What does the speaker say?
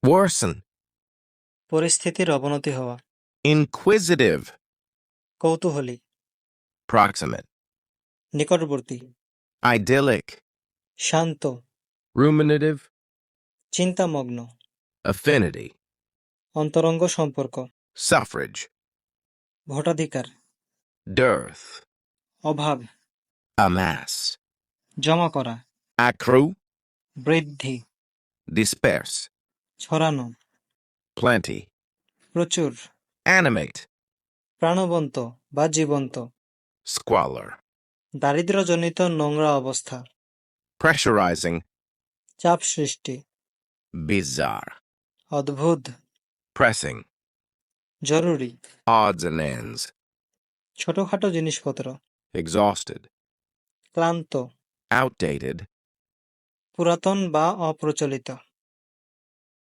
worsen, পরিস্থিতির অবনতি হওয়া, inquisitive, কৌতূহলী, proximate, নিকটবর্তী, idyllic, শান্ত, ruminative, চিন্তামগ্ন, affinity, অন্তরঙ্গ সম্পর্ক, suffrage, ভোটাধিকার, dearth, অভাব, amass, জমা করা, accrue, বৃদ্ধি, disperse, ছড়ানো, plenty, প্রচুর, animate, প্রাণবন্ত বা জীবন্ত, squalor, দারিদ্র্যজনিত নোংরা অবস্থা, pressurizing, চাপ সৃষ্টি, bizarre, অদ্ভুত, pressing, জরুরি, odds and ends, ছোটখাটো জিনিসপত্র, exhausted, ক্লান্ত, outdated, পুরাতন বা অপ্রচলিত।